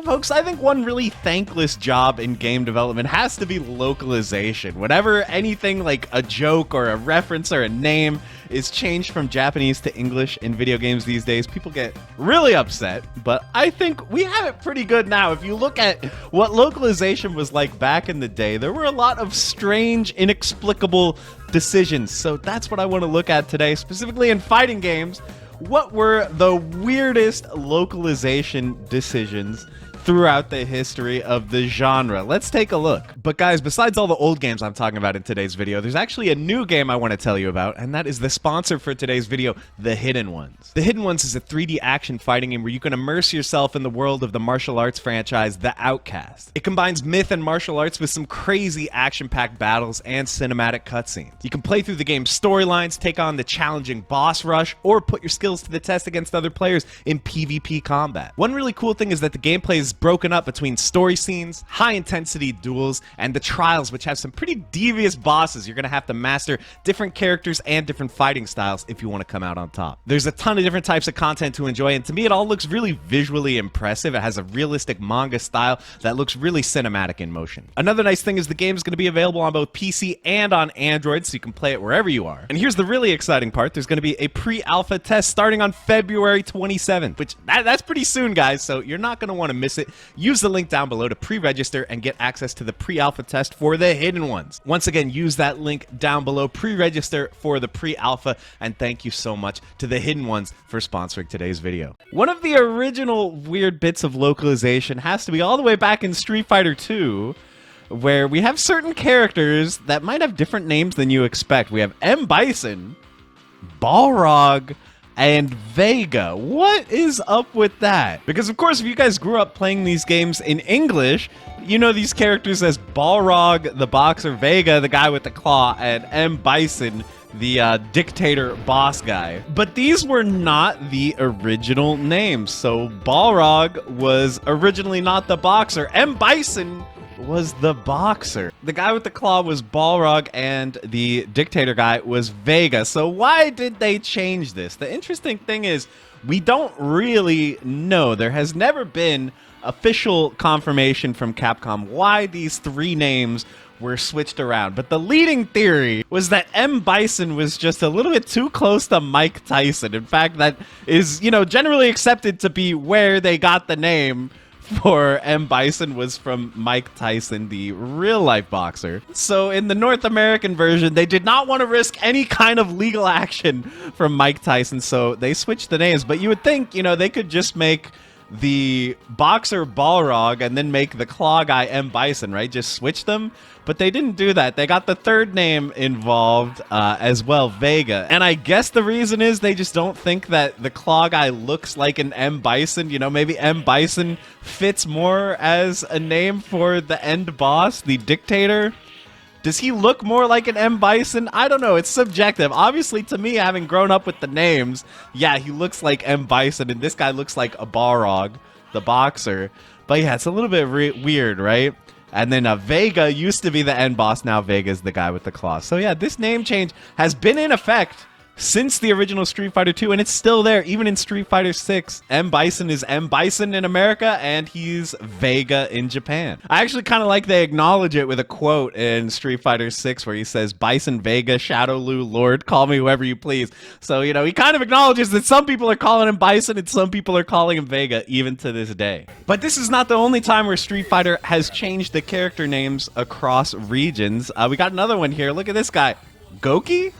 folks, I think one really thankless job in game development has to be localization. Whenever anything like a joke or a reference or a name is changed from Japanese to English in video games these days, people get really upset, but I think we have it pretty good now. If you look at what localization was like back in the day, there were a lot of strange, inexplicable decisions. So that's what I want to look at today, specifically in fighting games. What were the weirdest localization decisions throughout the history of the genre? Let's take a look. But guys, besides all the old games I'm talking about in today's video, there's actually a new game I want to tell you about, and that is the sponsor for today's video, The Hidden Ones. The Hidden Ones is a 3D action fighting game where you can immerse yourself in the world of the martial arts franchise, The Outcast. It combines myth and martial arts with some crazy action-packed battles and cinematic cutscenes. You can play through the game's storylines, take on the challenging boss rush, or put your skills to the test against other players in PvP combat. One really cool thing is that the gameplay is broken up between story scenes, high-intensity duels, and the trials, which have some pretty devious bosses. You're going to have to master different characters and different fighting styles if you want to come out on top. There's a ton of different types of content to enjoy, and to me it all looks really visually impressive. It has a realistic manga style that looks really cinematic in motion. Another nice thing is the game is going to be available on both PC and on Android, so you can play it wherever you are. And here's the really exciting part. There's going to be a pre-alpha test starting on February 27th, which that's pretty soon, guys, so you're not going to want to miss it. Use the link down below to pre-register and get access to the pre-alpha test for The Hidden Ones. Once again, use that link down below, pre-register for the pre-alpha, and thank you so much to The Hidden Ones for sponsoring today's video. One of the original weird bits of localization has to be all the way back in Street Fighter 2, where we have certain characters that might have different names than you expect. We have M. Bison, Balrog, and Vega. What is up with that? Because of course, if you guys grew up playing these games in English, you know these characters as Balrog, the boxer, Vega, the guy with the claw, and M. Bison, the dictator boss guy. But these were not the original names. So Balrog was originally not the boxer. M. Bison was the boxer. The guy with the claw was Balrog, and the dictator guy was Vega. So why did they change this? The interesting thing is, we don't really know. There has never been official confirmation from Capcom why these three names were switched around. But the leading theory was that M. Bison was just a little bit too close to Mike Tyson. In fact, that is, generally accepted to be where they got the name for M. Bison was from Mike Tyson, the real-life boxer. So in the North American version, they did not want to risk any kind of legal action from Mike Tyson, so they switched the names. But you would think, they could just make the boxer Balrog and then make the claw guy M. Bison, right? Just switch them. But they didn't do that. They got the third name involved as well, Vega. And I guess the reason is they just don't think that the claw guy looks like an M. Bison. Maybe M. Bison fits more as a name for the end boss, the dictator. Does he look more like an M. Bison? I don't know. It's subjective. Obviously, to me, having grown up with the names, yeah, he looks like M. Bison, and this guy looks like a Balrog, the boxer. But yeah, it's a little bit weird, right? And then Vega used to be the end boss. Now Vega's the guy with the claws. So yeah, this name change has been in effect since the original Street Fighter 2, and it's still there, even in Street Fighter 6. M. Bison is M. Bison in America, and he's Vega in Japan. I actually kind of like they acknowledge it with a quote in Street Fighter 6 where he says, Bison, Vega, Shadow Lu, Lord, call me whoever you please. So, he kind of acknowledges that some people are calling him Bison and some people are calling him Vega, even to this day. But this is not the only time where Street Fighter has changed the character names across regions. We got another one here. Look at this guy. Goki?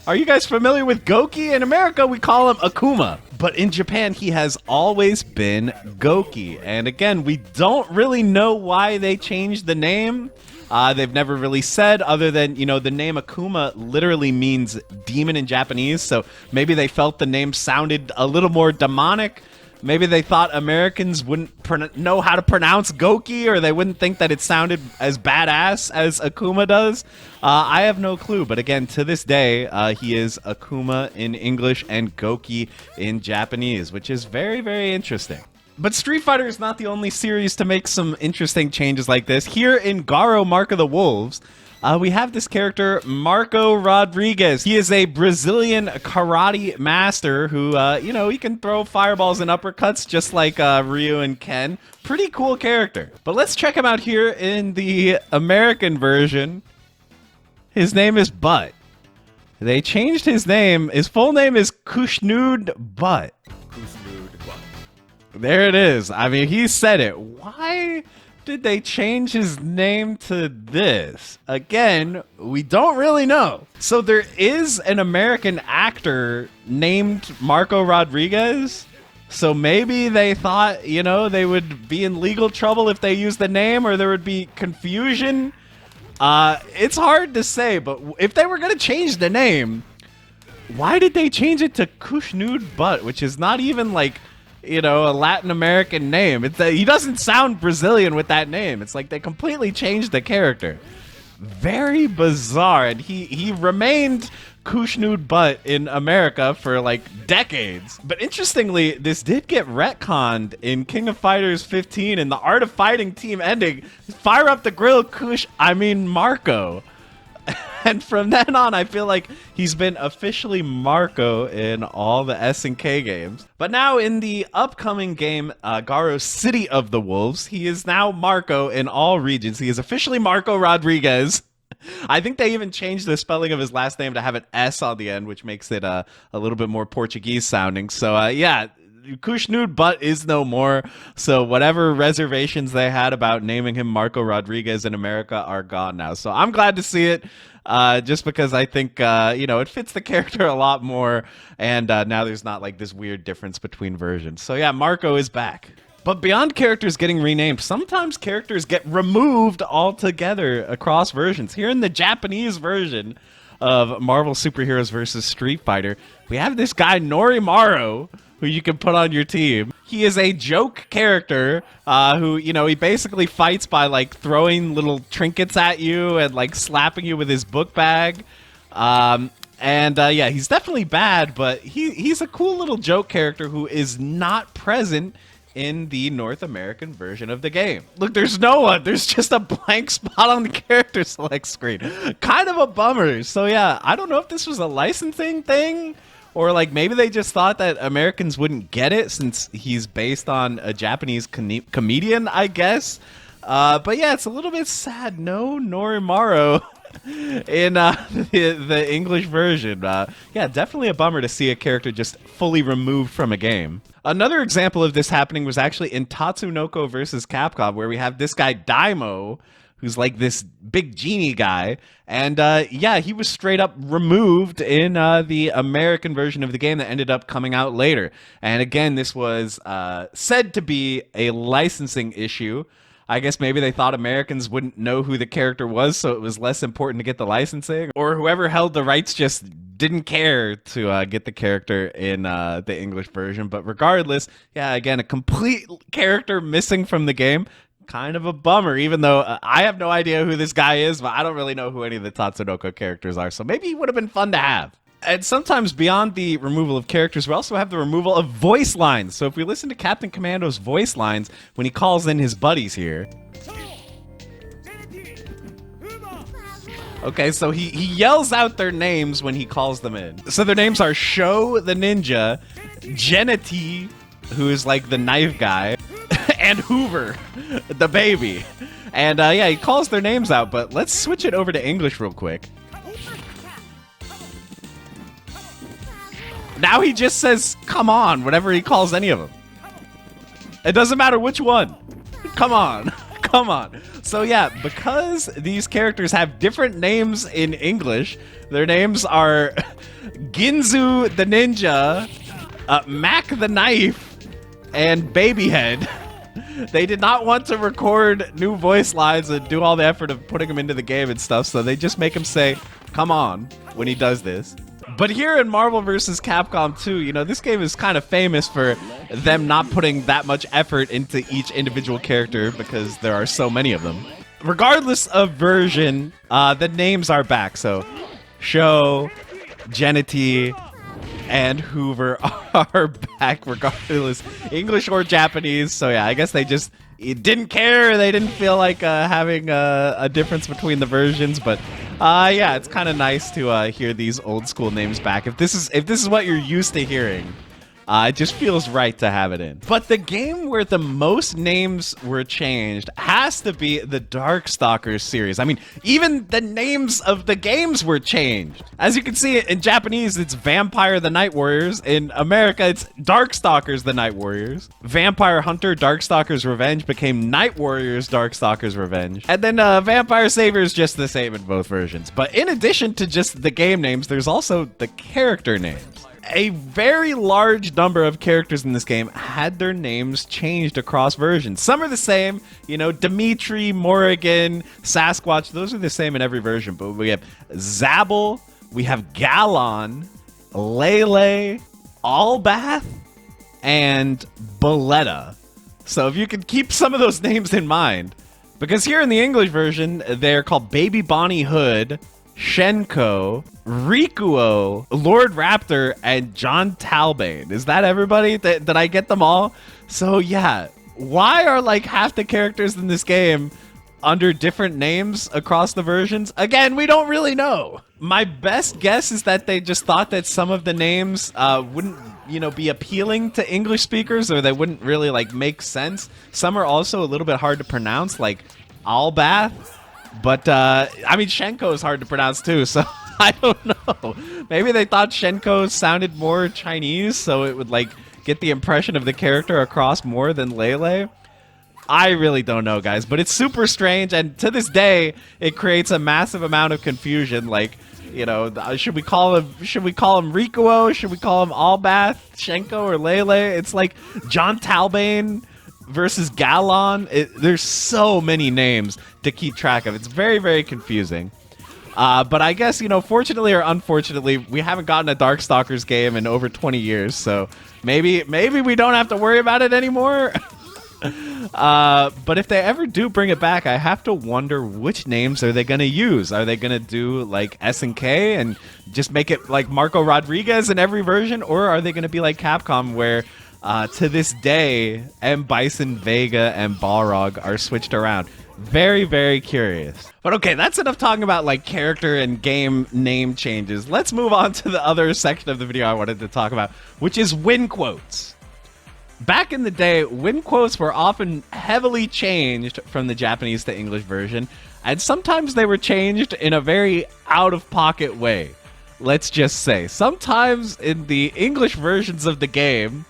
Are you guys familiar with Goki? In America, we call him Akuma. But in Japan, he has always been Goki. And again, we don't really know why they changed the name. They've never really said, other than, the name Akuma literally means demon in Japanese. So maybe they felt the name sounded a little more demonic. Maybe they thought Americans wouldn't know how to pronounce Goki, or they wouldn't think that it sounded as badass as Akuma does. I have no clue, but again, to this day, he is Akuma in English and Goki in Japanese, which is very, very interesting. But Street Fighter is not the only series to make some interesting changes like this. Here in Garo Mark of the Wolves, we have this character, Marco Rodriguez. He is a Brazilian karate master who, you know, he can throw fireballs and uppercuts just like Ryu and Ken. Pretty cool character. But let's check him out here in the American version. His name is Butt. They changed his name. His full name is Kushnud Butt. There it is. I mean, he said it. Why did they change his name to this? Again, we don't really know. So there is an American actor named Marco Rodriguez. So maybe they thought, you know, they would be in legal trouble if they used the name, or there would be confusion. It's hard to say, but if they were going to change the name, why did they change it to Kushnud Butt, which is not even like, you know, a Latin American name. He doesn't sound Brazilian with that name. It's like they completely changed the character. Very bizarre. And he remained Kushnud Butt in America for like decades. But interestingly, this did get retconned in King of Fighters 15 in the Art of Fighting team ending. Fire up the grill, Marco. And from then on, I feel like he's been officially Marco in all the SNK games. But now in the upcoming game, Garo City of the Wolves, he is now Marco in all regions. He is officially Marco Rodriguez. I think they even changed the spelling of his last name to have an S on the end, which makes it a little bit more Portuguese sounding. So yeah, Kushnud Butt is no more. So whatever reservations they had about naming him Marco Rodriguez in America are gone now. So I'm glad to see it. Just because I think, you know, it fits the character a lot more. And now there's not like this weird difference between versions. So yeah, Marco is back. But beyond characters getting renamed, sometimes characters get removed altogether across versions. Here in the Japanese version of Marvel Superheroes vs. Street Fighter, we have this guy Norimaru, who you can put on your team. He is a joke character who, you know, he basically fights by like throwing little trinkets at you and like slapping you with his book bag. Yeah, he's definitely bad, but he's a cool little joke character who is not present in the North American version of the game. Look, there's no one. There's just a blank spot on the character select screen. Kind of a bummer. So yeah, I don't know if this was a licensing thing, or like maybe they just thought that Americans wouldn't get it since he's based on a Japanese comedian, I guess. But yeah, it's a little bit sad. No Norimaru in the English version. Yeah, definitely a bummer to see a character just fully removed from a game. Another example of this happening was actually in Tatsunoko vs. Capcom, where we have this guy Daimo, who's like this big genie guy. And yeah, he was straight up removed in the American version of the game that ended up coming out later. And again, this was said to be a licensing issue. I guess maybe they thought Americans wouldn't know who the character was, so it was less important to get the licensing. Or whoever held the rights just didn't care to get the character in the English version. But regardless, yeah, again, a complete character missing from the game. Kind of a bummer, even though I have no idea who this guy is, but I don't really know who any of the Tatsunoko characters are. So maybe he would have been fun to have. And sometimes beyond the removal of characters, we also have the removal of voice lines. So if we listen to Captain Commando's voice lines when he calls in his buddies here. Okay, so he yells out their names when he calls them in. So their names are Sho the Ninja, Genity, who is like the knife guy, and Hoover, the baby. And yeah, he calls their names out, but let's switch it over to English real quick. Now he just says, come on, whenever he calls any of them. It doesn't matter which one. Come on. Come on. So yeah, because these characters have different names in English, their names are Ginzu the Ninja, Mac the Knife, and Babyhead. They did not want to record new voice lines and do all the effort of putting them into the game and stuff, so they just make him say, come on, when he does this. But here in Marvel vs. Capcom 2, you know, this game is kind of famous for them not putting that much effort into each individual character because there are so many of them. Regardless of version, the names are back. So, Sho, Genity, and Hoover are back regardless, English or Japanese. So yeah, I guess they just didn't care. They didn't feel like having a difference between the versions. But yeah, it's kind of nice to hear these old school names back. If this is what you're used to hearing, it just feels right to have it in. But the game where the most names were changed has to be the Darkstalkers series. I mean, even the names of the games were changed. As you can see, in Japanese, it's Vampire the Night Warriors. In America, it's Darkstalkers the Night Warriors. Vampire Hunter Darkstalkers Revenge became Night Warriors Darkstalkers Revenge. And then Vampire Savior is just the same in both versions. But in addition to just the game names, there's also the character names. A very large number of characters in this game had their names changed across versions. Some are the same, you know, Dimitri, Morrigan, Sasquatch, those are the same in every version. But we have Zabel, we have Gallon, Lele, Albath, and Boletta. So if you can keep some of those names in mind, because here in the English version, they're called Baby Bonnie Hood, Shenko, Rikuo, Lord Raptor, and John Talbane. Is that everybody? Did I get them all? So yeah, why are like half the characters in this game under different names across the versions? Again, we don't really know. My best guess is that they just thought that some of the names wouldn't, you know, be appealing to English speakers, or they wouldn't really like make sense. Some are also a little bit hard to pronounce, like Albath. But, I mean, Shenko is hard to pronounce, too, so I don't know. Maybe they thought Shenko sounded more Chinese, so it would, like, get the impression of the character across more than Lele. I really don't know, guys, but it's super strange, and to this day, it creates a massive amount of confusion. Like, you know, should we call him Rikuo? Should we call him Albath, Shenko, or Lele? It's like John Talbane versus Gallon. There's so many names to keep track of. It's very, very confusing. But I guess, you know, fortunately or unfortunately, we haven't gotten a Darkstalkers game in over 20 years, so maybe we don't have to worry about it anymore. But if they ever do bring it back, I have to wonder which names are they going to use. Are they going to do like S&K and just make it like Marco Rodriguez in every version? Or are they going to be like Capcom, where to this day, M. Bison, Vega, and Balrog are switched around? Very, very curious. But okay, that's enough talking about like character and game name changes. Let's move on to the other section of the video I wanted to talk about, which is win quotes. Back in the day, win quotes were often heavily changed from the Japanese to English version, and sometimes they were changed in a very out-of-pocket way. Let's just say, sometimes in the English versions of the game,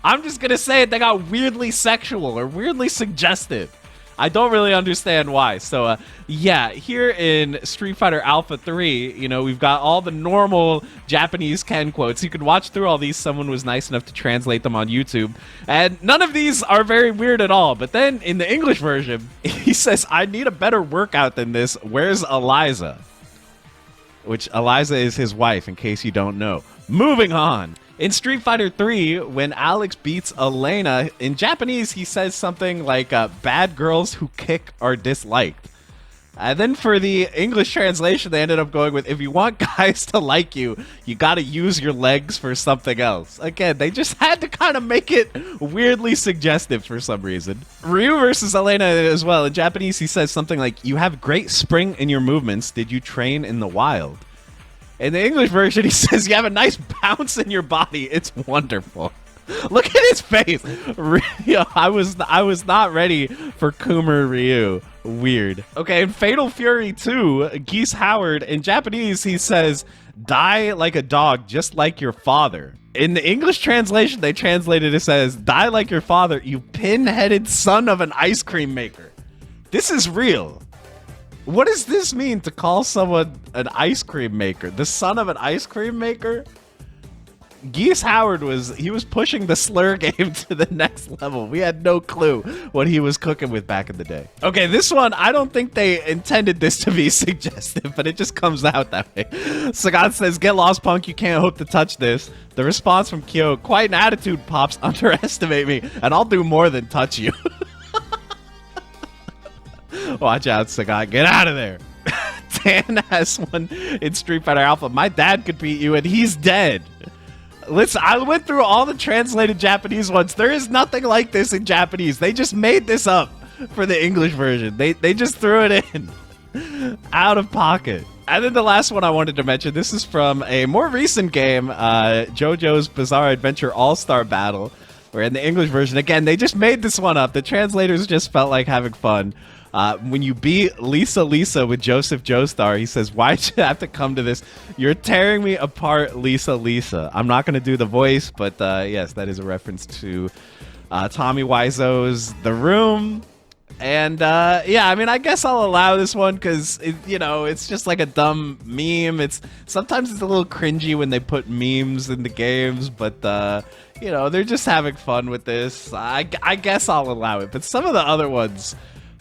I'm just gonna say it, they got weirdly sexual or weirdly suggestive. I don't really understand why. So, yeah, here in Street Fighter Alpha 3, you know, we've got all the normal Japanese Ken quotes. You can watch through all these. Someone was nice enough to translate them on YouTube. And none of these are very weird at all. But then in the English version, he says, I need a better workout than this. Where's Eliza? Which Eliza is his wife, in case you don't know. Moving on. In Street Fighter 3, when Alex beats Elena, in Japanese he says something like, bad girls who kick are disliked. And then for the English translation, they ended up going with, if you want guys to like you, you gotta use your legs for something else. Again, they just had to kind of make it weirdly suggestive for some reason. Ryu versus Elena as well. In Japanese, he says something like, you have great spring in your movements. Did you train in the wild? In the English version, he says, you have a nice bounce in your body. It's wonderful. Look at his face. Ryu, I was not ready for Coomer Ryu. Weird. Okay, in Fatal Fury 2, Geese Howard, in Japanese, he says, die like a dog, just like your father. In the English translation, they translated it as, die like your father, you pin-headed son of an ice cream maker. This is real. What does this mean, to call someone an ice cream maker? The son of an ice cream maker? Geese Howard was pushing the slur game to the next level. We had no clue what he was cooking with back in the day. Okay, this one, I don't think they intended this to be suggestive, but it just comes out that way. Sagat says, get lost, punk, you can't hope to touch this. The response from Kyo, quite an attitude, Pops, underestimate me, and I'll do more than touch you. Watch out, Sagat. Get out of there. Dan has one in Street Fighter Alpha. My dad could beat you, and he's dead. Listen, I went through all the translated Japanese ones. There is nothing like this in Japanese. They just made this up for the English version. They just threw it in out of pocket. And then the last one I wanted to mention, this is from a more recent game, JoJo's Bizarre Adventure All-Star Battle, where in the English version, again, they just made this one up. The translators just felt like having fun. When you beat Lisa with Joseph Joestar, he says, why'd you have to come to this? You're tearing me apart, Lisa. I'm not going to do the voice, but yes, that is a reference to Tommy Wiseau's The Room. And yeah, I mean, I guess I'll allow this one because, it's just like a dumb meme. Sometimes it's a little cringy when they put memes in the games, but, they're just having fun with this. I guess I'll allow it. But some of the other ones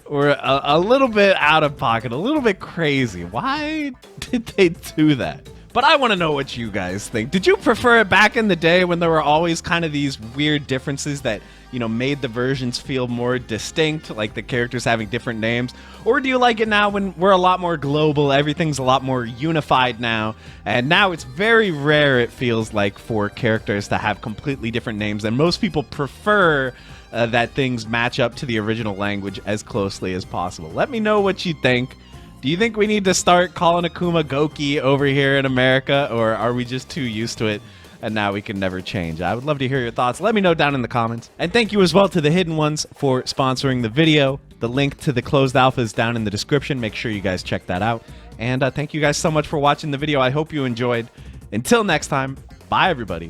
were a little bit out of pocket, a little bit crazy. Why did they do that? But I want to know what you guys think. Did you prefer it back in the day when there were always kind of these weird differences that, made the versions feel more distinct, like the characters having different names? Or do you like it now when we're a lot more global, everything's a lot more unified now, and now it's very rare, it feels like, for characters to have completely different names, and most people prefer that things match up to the original language as closely as possible. Let me know what you think. Do you think we need to start calling Akuma Goki over here in America, or are we just too used to it and now we can never change? I would love to hear your thoughts. Let me know down in the comments. And thank you as well to the Hidden Ones for sponsoring the video. The link to the closed alpha is down in the description. Make sure you guys check that out. And thank you guys so much for watching the video. I hope you enjoyed. Until next time, bye everybody.